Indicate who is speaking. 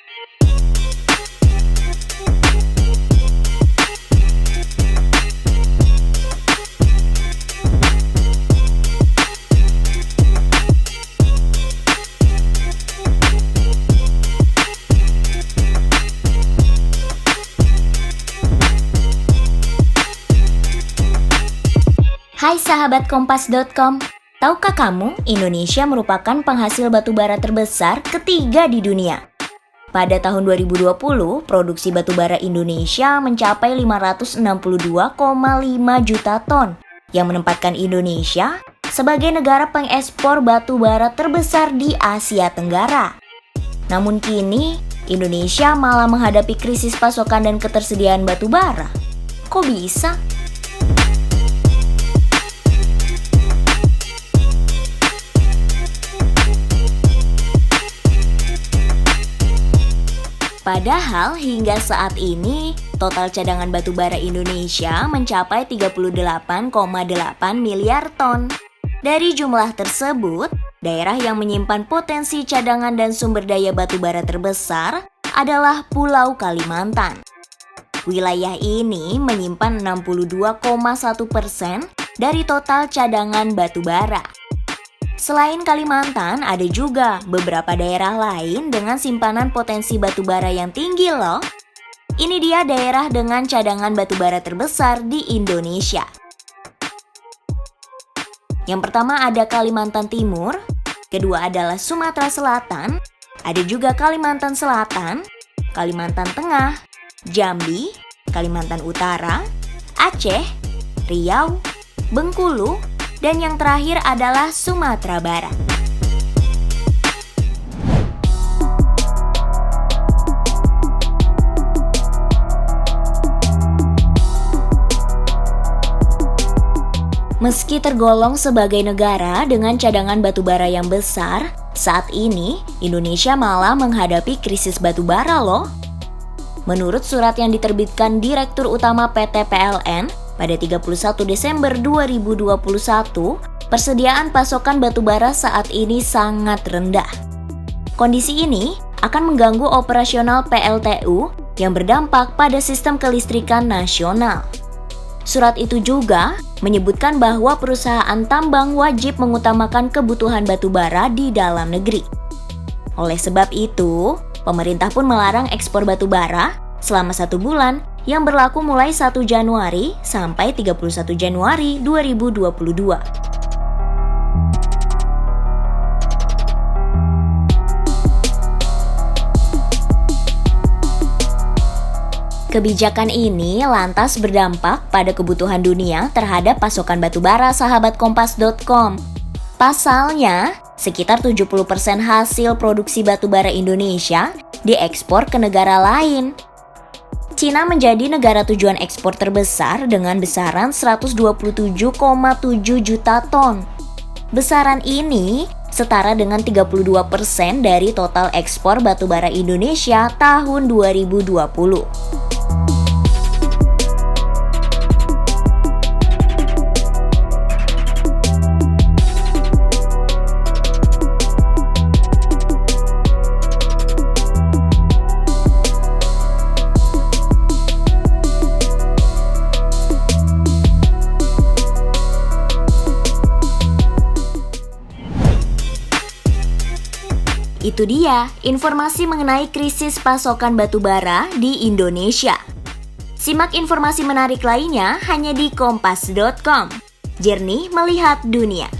Speaker 1: Hai sahabat Kompas.com, tahukah kamu Indonesia merupakan penghasil batubara terbesar ketiga di dunia? Pada tahun 2020, produksi batubara Indonesia mencapai 562,5 juta ton, yang menempatkan Indonesia sebagai negara pengekspor batubara terbesar di Asia Tenggara. Namun kini, Indonesia malah menghadapi krisis pasokan dan ketersediaan batubara. Kok bisa? Padahal hingga saat ini, total cadangan batubara Indonesia mencapai 38,8 miliar ton. Dari jumlah tersebut, daerah yang menyimpan potensi cadangan dan sumber daya batubara terbesar adalah Pulau Kalimantan. Wilayah ini menyimpan 62,1% dari total cadangan batubara. Selain Kalimantan, ada juga beberapa daerah lain dengan simpanan potensi batubara yang tinggi loh. Ini dia daerah dengan cadangan batubara terbesar di Indonesia. Yang pertama ada Kalimantan Timur, kedua adalah Sumatera Selatan, ada juga Kalimantan Selatan, Kalimantan Tengah, Jambi, Kalimantan Utara, Aceh, Riau, Bengkulu, dan yang terakhir adalah Sumatera Barat. Meski tergolong sebagai negara dengan cadangan batubara yang besar, saat ini Indonesia malah menghadapi krisis batubara loh. Menurut surat yang diterbitkan Direktur Utama PT PLN, pada 31 Desember 2021, persediaan pasokan batubara saat ini sangat rendah. Kondisi ini akan mengganggu operasional PLTU yang berdampak pada sistem kelistrikan nasional. Surat itu juga menyebutkan bahwa perusahaan tambang wajib mengutamakan kebutuhan batubara di dalam negeri. Oleh sebab itu, pemerintah pun melarang ekspor batubara selama 1 bulan yang berlaku mulai 1 Januari sampai 31 Januari 2022. Kebijakan ini lantas berdampak pada kebutuhan dunia terhadap pasokan batubara sahabat Kompas.com. Pasalnya, sekitar 70% hasil produksi batubara Indonesia diekspor ke negara lain. Cina menjadi negara tujuan ekspor terbesar dengan besaran 127,7 juta ton. Besaran ini setara dengan 32% dari total ekspor batubara Indonesia tahun 2020. Itu dia informasi mengenai krisis pasokan batubara di Indonesia. Simak informasi menarik lainnya hanya di Kompas.com. Jernih melihat dunia.